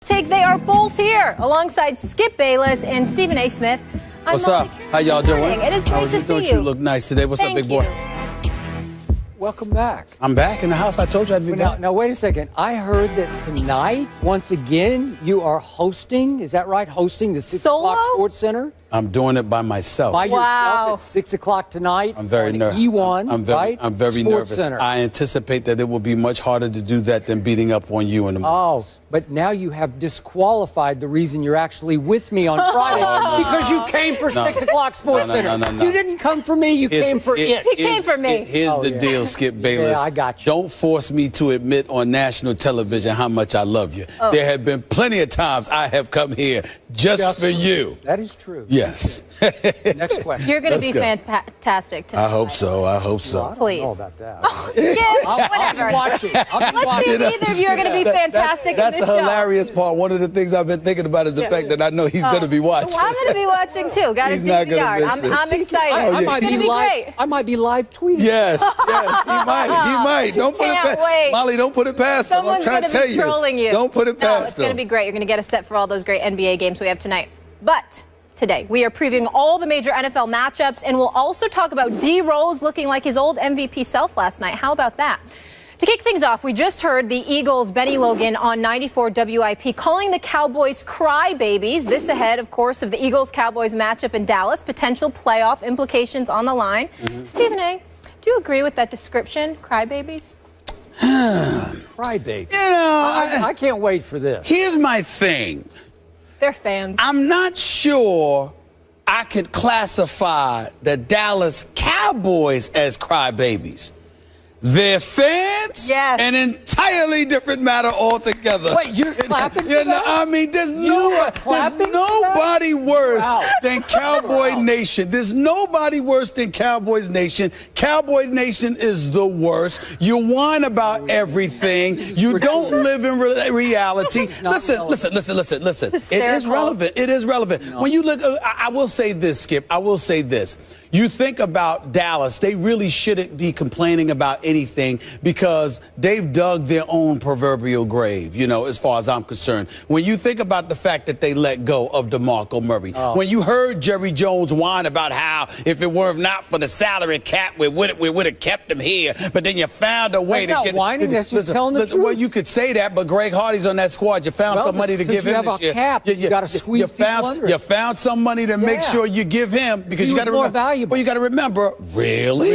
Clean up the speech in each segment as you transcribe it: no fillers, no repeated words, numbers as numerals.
Take. They are both here alongside Skip Bayless and Stephen A. Smith. What's up? How y'all doing? It is great to see you. You look nice today. What's up, big boy? Welcome back. I'm back in the house. I told you I'd be back. Now, wait a second. I heard that tonight, once again, you are hosting. Is that right? Hosting the 6 o'clock Sports Center? I'm doing it by myself. By yourself at 6 o'clock tonight. I'm very nervous. E1, right? I'm very nervous. Center. I anticipate that it will be much harder to do that than beating up on you in the morning. Oh, but now you have disqualified the reason you're actually with me on Friday because you came for 6 o'clock Sports Center. No. You didn't come for me. You came for it. He came for me. Here's the deal, Skip Bayless. Yeah, I got you. Don't force me to admit on national television how much I love you. There have been plenty of times I have come here just for you. That is true. Yes. Next question. You're going to be fantastic tonight. I hope so. I hope so. I don't Please. know about that. Oh, Skip, whatever. I'll be Let's watching. see if either of you are going to be fantastic That's in the this show. hilarious part. One of the things I've been thinking about is the fact that I know he's going to be watching. Well, I'm going to be watching too. Got to He's see not the gonna yard. miss it. I'm excited. I It's might going to be be live. great. I might be live tweeting. Yes, he might. Don't put it Can't past wait. Molly. Don't put it past him. I'm Someone's trying going to to tell be you. trolling you. Don't put it No, past it's going to him. be great. You're going to get us set for all those great NBA games we have tonight. But today, we are previewing all the major NFL matchups, and we'll also talk about D. Rose looking like his old MVP self last night. How about that? To kick things off, we just heard the Eagles' Benny Logan on 94 WIP calling the Cowboys crybabies. This ahead, of course, of the Eagles-Cowboys matchup in Dallas. Potential playoff implications on the line. Stephen A., do you agree with that description, crybabies? Crybaby. You know, I can't wait for this. here's my thing. They're fans. I'm not sure I could classify the Dallas Cowboys as crybabies. They're fans? Yes. An entirely different matter altogether. Wait, you're clapping for You know, that? I mean, there's clapping for nobody worse Wow. than Cowboy Nation. There's nobody worse than Cowboys Nation. Cowboy Nation is the worst. You whine about everything. You don't live in reality. Listen. It is relevant. It is relevant. No. When you look, I will say this, Skip. I will say this. You think about Dallas, they really shouldn't be complaining about anything because they've dug their own proverbial grave, you know, as far as I'm concerned. When you think about the fact that they let go of DeMarco Murray, when you heard Jerry Jones whine about how if it were not for the salary cap, we would have kept him here, but then you found a way That's to not whining, that's just telling the truth. Well, you could say that, but Greg Hardy's on that squad. You found some money to give him you have this year. a cap. You got to squeeze people under it. You found some money to make sure you give him because He you got to was more remember. valuable. Well, you got to remember, really?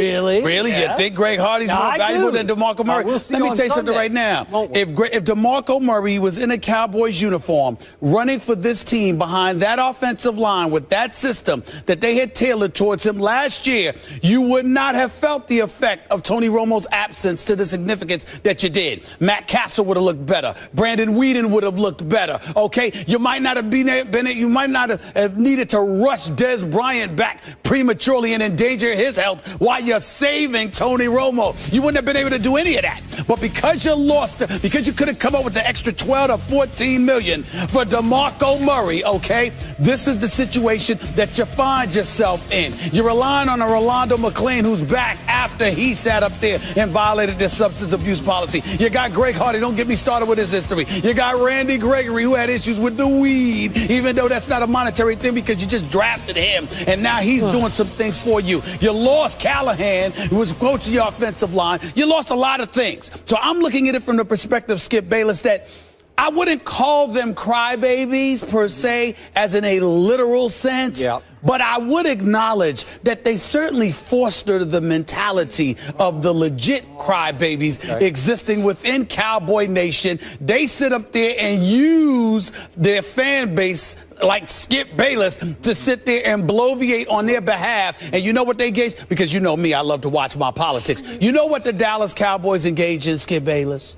Yes. You think Greg Hardy's more I valuable do. than DeMarco Murray? We'll see Let me on tell you something Sunday. right now. Won't we? If DeMarco Murray was in a Cowboys uniform, running for this team behind that offensive line with that system that they had tailored towards him last year, you would not have felt the effect of Tony Romo's absence to the significance that you did. Matt Castle would have looked better. Brandon Whedon would have looked better. Okay, you might not have you might not have needed to rush Des Bryant back prematurely and endanger his health while you're saving Tony Romo. You wouldn't have been able to do any of that. But because you lost, because you could have come up with the extra 12 to 14 million for DeMarco Murray, okay, this is the situation that you find yourself in. You're relying on a Rolando McClain who's back after he sat up there and violated their substance abuse policy. You got Greg Hardy. Don't get me started with his history. You got Randy Gregory, who had issues with the weed, even though that's not a monetary thing because you just drafted him, and now he's doing some things for you. You lost Callahan, who was coaching your offensive line. You lost a lot of things. So I'm looking at it from the perspective, Skip Bayless, that I wouldn't call them crybabies per se, as in a literal sense. Yeah. But I would acknowledge that they certainly foster the mentality of the legit crybabies existing within Cowboy Nation. They sit up there and use their fan base like Skip Bayless to sit there and bloviate on their behalf. And you know what they engage? Because you know me, I love to watch my politics. You know what the Dallas Cowboys engage in, Skip Bayless?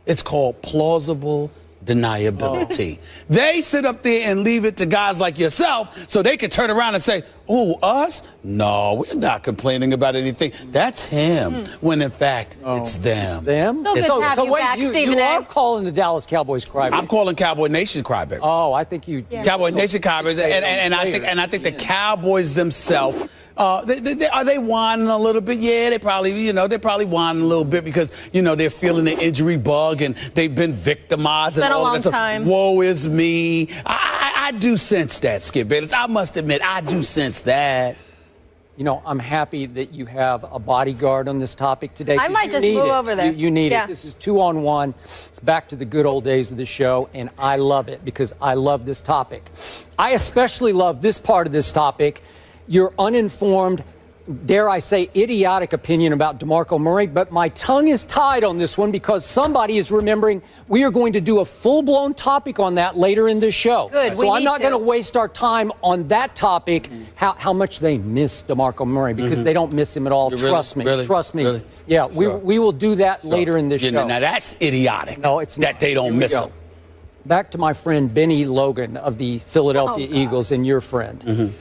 It's called plausible deniability. They sit up there and leave it to guys like yourself so they can turn around and say, Who, us? No, we're not complaining about anything. That's him. When in fact, it's them. Them? So good to have you back, Stephen you A. are calling the Dallas Cowboys crybaby. I'm calling Cowboy Nation crybaby. Oh, I think you. Yeah. Cowboy Nation crybaby, and I think the Cowboys themselves. Are they whining a little bit? Yeah, they're probably whining a little bit because, they're feeling the injury bug and they've been victimized. It's been and all a long that stuff. time. Woe is me. I do sense that, Skip Bayless. I must admit, I do sense that. I'm happy that you have a bodyguard on this topic today. I might just move over there. You need it. This is 2-on-1. It's back to the good old days of the show, and I love it because I love this topic. I especially love this part of this topic. Your uninformed, dare I say, idiotic opinion about DeMarco Murray, but my tongue is tied on this one because somebody is remembering we are going to do a full-blown topic on that later in this show. Good, so I'm not going to waste our time on that topic, how much they miss DeMarco Murray, because they don't miss him at all. Trust me. Trust me. Really? Yeah, Sure. we will do that later in this show. Now, that's idiotic. No, it's not. That they don't miss him. Back to my friend Benny Logan of the Philadelphia Eagles and your friend.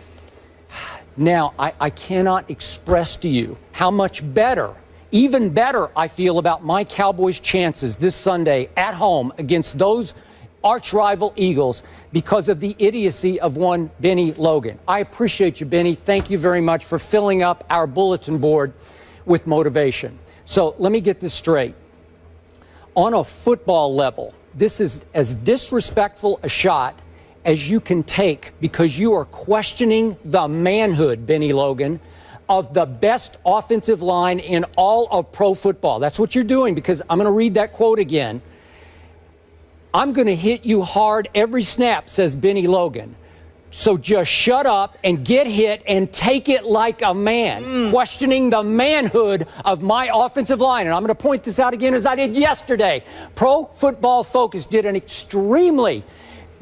Now, I cannot express to you how much better, even better, I feel about my Cowboys' chances this Sunday at home against those arch-rival Eagles because of the idiocy of one Benny Logan. I appreciate you, Benny. Thank you very much for filling up our bulletin board with motivation. So let me get this straight. On a football level, this is as disrespectful a shot as you can take because you are questioning the manhood, Benny Logan, of the best offensive line in all of pro football. That's what you're doing because I'm going to read that quote again. I'm going to hit you hard every snap, says Benny Logan. So just shut up and get hit and take it like a man, questioning the manhood of my offensive line. And I'm going to point this out again as I did yesterday. Pro Football Focus did an extremely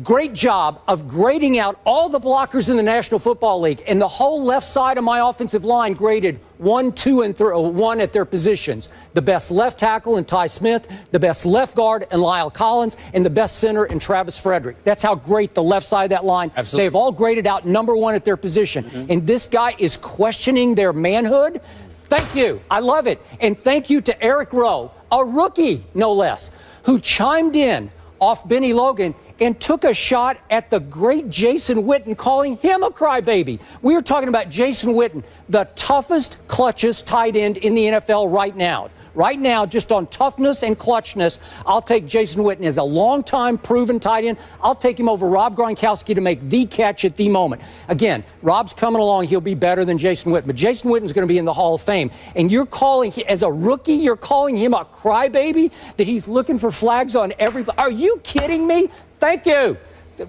great job of grading out all the blockers in the National Football League, and the whole left side of my offensive line graded 1, 2, and 1 at their positions. The best left tackle in Ty Smith, the best left guard in Lyle Collins, and the best center in Travis Frederick. That's how great the left side of that line. Absolutely. They've all graded out number 1 at their position. And this guy is questioning their manhood. Thank you. I love it. And thank you to Eric Rowe, a rookie, no less, who chimed in off Benny Logan and took a shot at the great Jason Witten, calling him a crybaby. We are talking about Jason Witten, the toughest, clutchest tight end in the NFL right now. Right now, just on toughness and clutchness, I'll take Jason Witten as a long-time proven tight end. I'll take him over Rob Gronkowski to make the catch at the moment. Again, Rob's coming along. He'll be better than Jason Witten. But Jason Witten's going to be in the Hall of Fame. And you're calling, as a rookie, you're calling him a crybaby, that he's looking for flags on everybody. Are you kidding me? Thank you.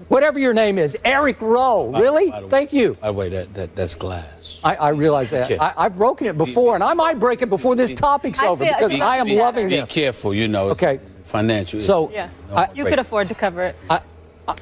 Whatever your name is, Eric Rowe. Really? Thank you. By the way, that's glass. I realize that. I've broken it before, and I might break it before this topic's over because I am loving this. Be careful, Okay. Financial. So you could afford to cover it.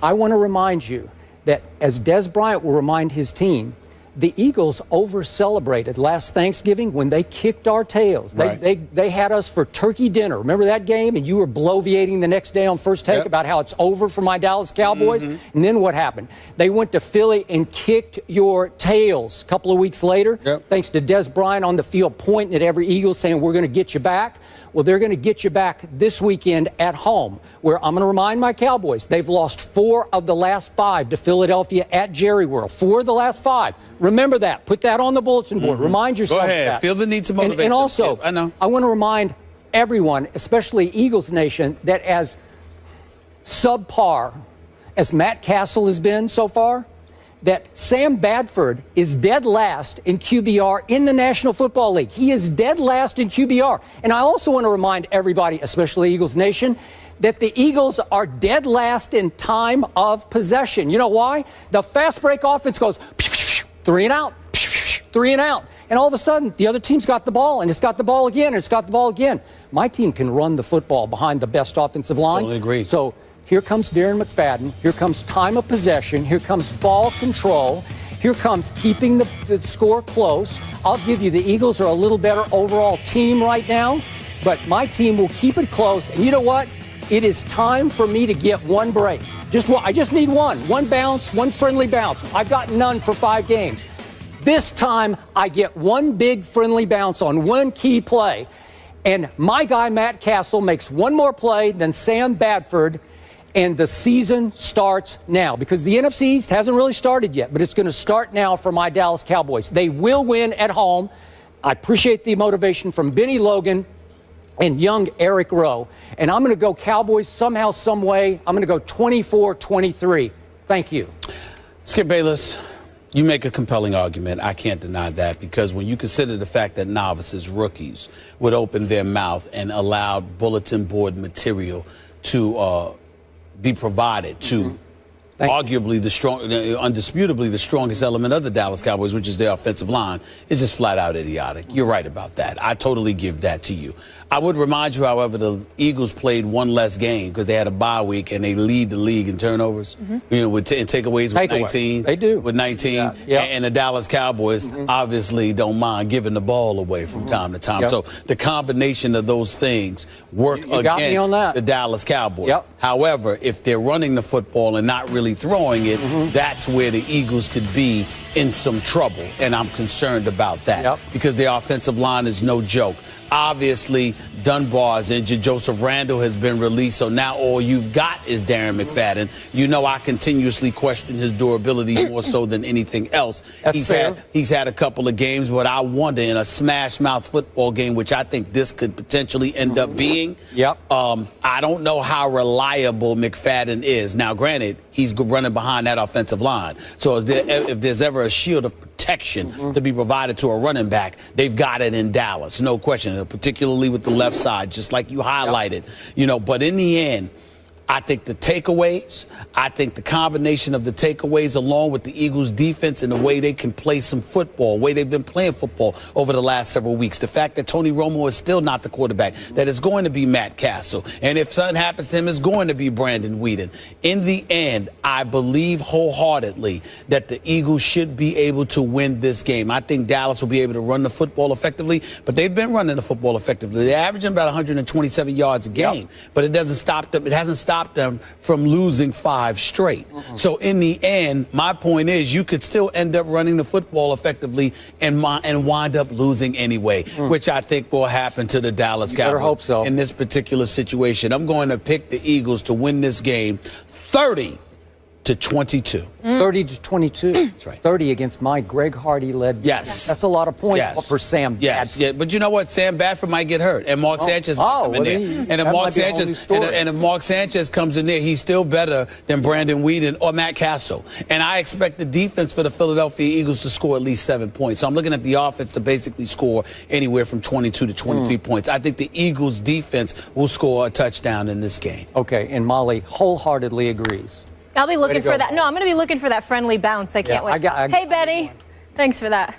I want to remind you that, as Des Bryant will remind his team, the Eagles over-celebrated last Thanksgiving when they kicked our tails. They had us for turkey dinner. Remember that game? And you were bloviating the next day on First Take about how it's over for my Dallas Cowboys. And then what happened? They went to Philly and kicked your tails a couple of weeks later, thanks to Des Bryant on the field pointing at every Eagle saying, we're going to get you back. Well, they're going to get you back this weekend at home, where I'm going to remind my Cowboys, they've lost 4 of the last 5 to Philadelphia at Jerry World. 4 of the last 5. Remember that. Put that on the bulletin board. Remind yourself Go ahead. of that. Feel the need to motivate. And also, I know. I want to remind everyone, especially Eagles Nation, that as subpar as Matt Castle has been so far, that Sam Bradford is dead last in QBR in the National Football League. He is dead last in QBR. And I also want to remind everybody, especially Eagles Nation, that the Eagles are dead last in time of possession. You know why? The fast break offense goes 3 and out, 3 and out. And all of a sudden, the other team's got the ball, and it's got the ball again, and it's got the ball again. My team can run the football behind the best offensive line. Totally agree. So here comes Darren McFadden. Here comes time of possession. Here comes ball control. Here comes keeping the score close. I'll give you the Eagles are a little better overall team right now, but my team will keep it close. And you know what? It is time for me to get one break. I just need one bounce, one friendly bounce. I've got none for 5 games. this time I get one big friendly bounce on one key play, and my guy Matt Castle makes one more play than Sam Bradford, and the season starts now, because the NFC East hasn't really started yet, but it's going to start now for my Dallas Cowboys. They will win at home. I appreciate the motivation from Benny Logan and young Eric Rowe. And I'm going to go Cowboys somehow, some way. I'm going to go 24-23. Thank you. Skip Bayless, you make a compelling argument. I can't deny that, because when you consider the fact that novices, rookies, would open their mouth and allow bulletin board material to be provided to arguably undisputably the strongest element of the Dallas Cowboys, which is their offensive line, is just flat out idiotic. You're right about that. I totally give that to you. I would remind you, however, the Eagles played one less game because they had a bye week, and they lead the league in turnovers, you know, with takeaways with 19. They do. With 19. Yeah. And the Dallas Cowboys obviously don't mind giving the ball away from time to time. So the combination of those things work against the Dallas Cowboys. However, if they're running the football and not really throwing it, that's where the Eagles could be in some trouble. And I'm concerned about that because their offensive line is no joke. Obviously, Dunbar is injured. Joseph Randle has been released, so now all you've got is Darren McFadden. You know, I continuously question his durability more so than anything else. He's had a couple of games, but I wonder, in a smash-mouth football game, which I think this could potentially end up being, I don't know how reliable McFadden is. Now, granted, he's running behind that offensive line, so if there's ever a shield of protection to be provided to a running back, they've got it in Dallas, no question, particularly with the left side, just like you highlighted. You know, but in the end, I think the takeaways, I think the combination of the takeaways along with the Eagles defense and the way they can play some football, the way they've been playing football over the last several weeks, the fact that Tony Romo is still not the quarterback, that it's going to be Matt Castle, and if something happens to him, it's going to be Brandon Weeden. In the end, I believe wholeheartedly that the Eagles should be able to win this game. I think Dallas will be able to run the football effectively, but they've been running the football effectively. They're averaging about 127 yards a game, but it doesn't stop them. It hasn't stopped them from losing 5 straight. So in the end, my point is you could still end up running the football effectively and wind up losing anyway, which I think will happen to the Dallas Cowboys hope so. in this particular situation. I'm going to pick the Eagles to win this game 30-22. 30-22. That's right. 30 against my Greg Hardy-led. Yes. That's a lot of points for Sam Bradford. Yeah, but you know what? Sam Bradford might get hurt, and Mark Sanchez might come in there. And if Mark Sanchez comes in there, he's still better than Brandon Weeden or Matt Castle. And I expect the defense for the Philadelphia Eagles to score at least 7 points. So I'm looking at the offense to basically score anywhere from 22 to 23 points. I think the Eagles defense will score a touchdown in this game. Okay, and Molly wholeheartedly agrees. I'll be looking for that. No, I'm going to be looking for that friendly bounce. I can't wait. Hey, Betty. Thanks for that.